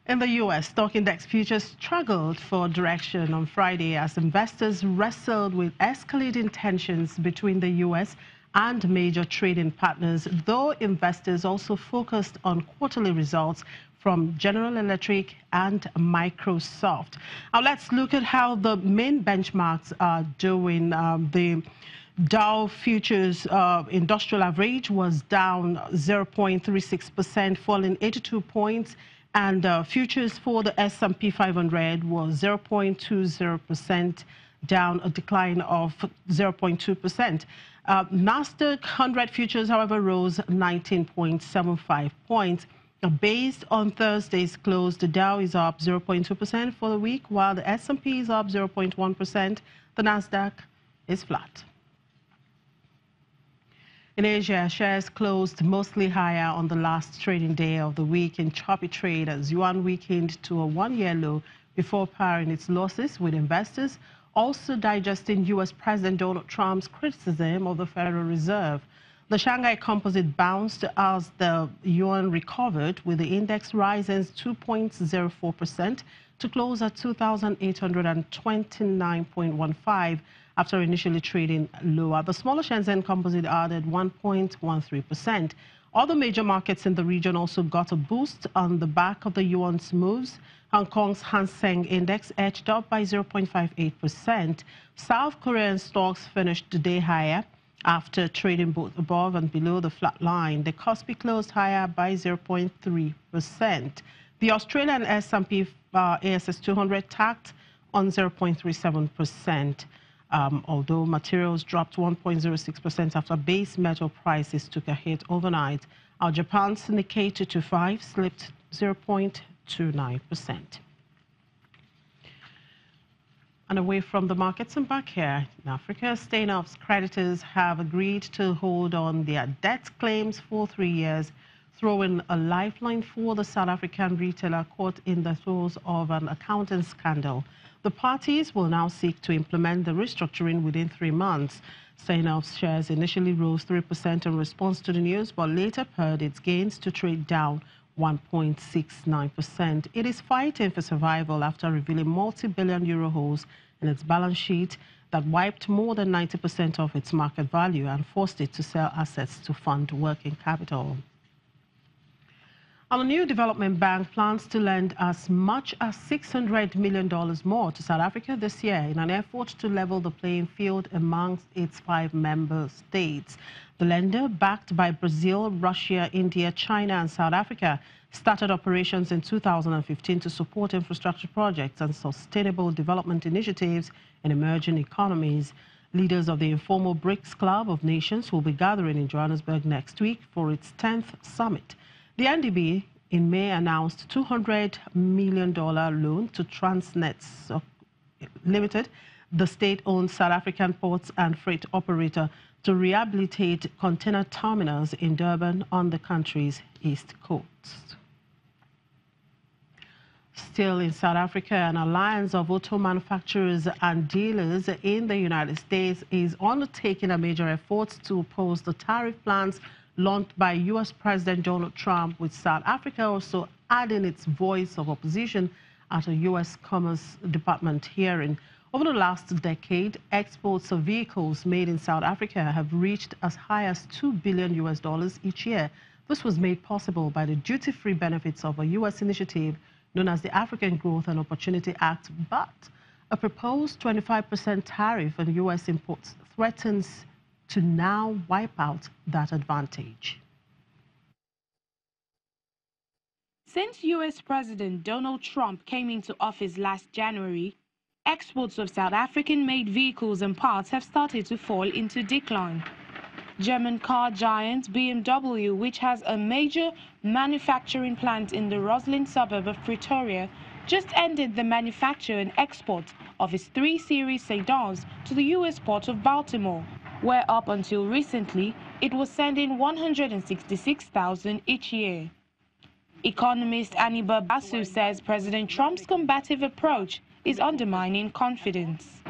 In the U.S., stock index futures struggled for direction on Friday as investors wrestled with escalating tensions between the U.S. and major trading partners, though investors also focused on quarterly results from General Electric and Microsoft. Now let's look at how the main benchmarks are doing. The Dow Futures Industrial Average was down 0.36%, falling 82 points. And futures for the S&P 500 was 0.20%, down a decline of 0.2%. Nasdaq 100 futures, however, rose 19.75 points. Based on Thursday's close, the Dow is up 0.2% for the week, while the S&P is up 0.1%. The Nasdaq is flat. In Asia, shares closed mostly higher on the last trading day of the week in choppy trade as yuan weakened to a one-year low before paring its losses, with investors also digesting U.S. President Donald Trump's criticism of the Federal Reserve. The Shanghai Composite bounced as the yuan recovered, with the index rising 2.04% to close at 2,829.15 after initially trading lower. The smaller Shenzhen Composite added 1.13%. Other major markets in the region also got a boost on the back of the yuan's moves. Hong Kong's Hang Seng Index edged up by 0.58%. South Korean stocks finished the day higher after trading both above and below the flat line. The Kospi closed higher by 0.3%. The Australian S&P ASX 200 tacked on 0.37%. Although materials dropped 1.06% after base metal prices took a hit overnight. Our Japan's Nikkei 225 slipped 0.29%. And away from the markets and back here in Africa, Steinhoff's creditors have agreed to hold on their debt claims for 3 years, throwing a lifeline for the South African retailer caught in the throes of an accounting scandal. The parties will now seek to implement the restructuring within 3 months. Steinhoff's shares initially rose 3% in response to the news, but later pared its gains to trade down 1.69%. It is fighting for survival after revealing multi-billion euro holes in its balance sheet that wiped more than 90% of its market value and forced it to sell assets to fund working capital. Our new development bank plans to lend as much as $600 million more to South Africa this year in an effort to level the playing field amongst its 5 member states. The lender, backed by Brazil, Russia, India, China, and South Africa, started operations in 2015 to support infrastructure projects and sustainable development initiatives in emerging economies. Leaders of the informal BRICS Club of Nations will be gathering in Johannesburg next week for its 10th summit. The NDB in May announced $200 million loan to Transnet Limited, the state-owned South African ports and freight operator, to rehabilitate container terminals in Durban on the country's east coast. Still in South Africa, an alliance of auto manufacturers and dealers in the United States is undertaking a major effort to oppose the tariff plans launched by U.S. President Donald Trump, with South Africa also adding its voice of opposition at a U.S. Commerce Department hearing. Over the last decade, exports of vehicles made in South Africa have reached as high as $2 billion each year. This was made possible by the duty-free benefits of a U.S. initiative known as the African Growth and Opportunity Act, but a proposed 25% tariff on U.S. imports threatens to now wipe out that advantage. Since U.S. President Donald Trump came into office last January, exports of South African-made vehicles and parts have started to fall into decline. German car giant BMW, which has a major manufacturing plant in the Roslyn suburb of Pretoria, just ended the manufacture and export of its 3 Series sedans to the U.S. port of Baltimore, where up until recently, it was sending 166,000 each year. Economist Aniba Basu says President Trump's combative approach is undermining confidence.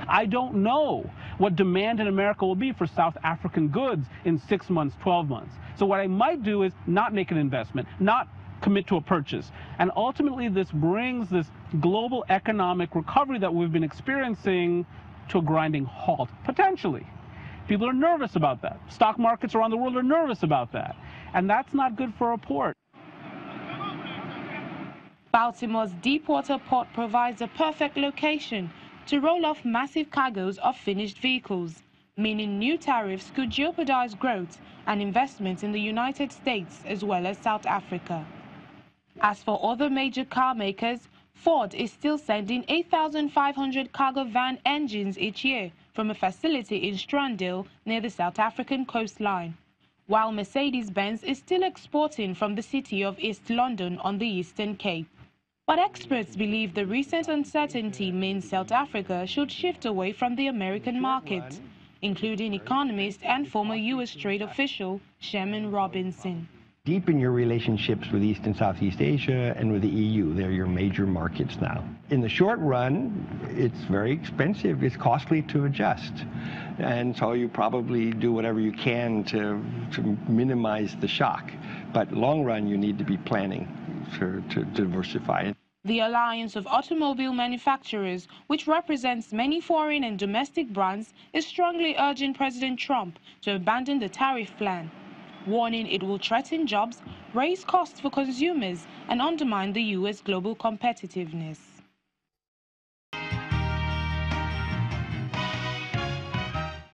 I don't know what demand in America will be for South African goods in 6 months, 12 months. So what I might do is not make an investment, not commit to a purchase. And ultimately, this brings this global economic recovery that we've been experiencing to a grinding halt, potentially. People are nervous about that. Stock markets around the world are nervous about that. And that's not good for a port. Baltimore's deepwater port provides a perfect location to roll off massive cargoes of finished vehicles, meaning new tariffs could jeopardize growth and investment in the United States as well as South Africa. As for other major car makers, Ford is still sending 8,500 cargo van engines each year from a facility in Strandale near the South African coastline, while Mercedes-Benz is still exporting from the city of East London on the Eastern Cape. But experts believe the recent uncertainty means South Africa should shift away from the American market, including economist and former U.S. trade official Sherman Robinson. Deepen your relationships with East and Southeast Asia and with the EU. They're your major markets now. In the short run, it's very expensive. It's costly to adjust. And so you probably do whatever you can to minimize the shock. But long run, you need to be planning to diversify. The Alliance of Automobile Manufacturers, which represents many foreign and domestic brands, is strongly urging President Trump to abandon the tariff plan, warning it will threaten jobs, raise costs for consumers, and undermine the U.S. global competitiveness.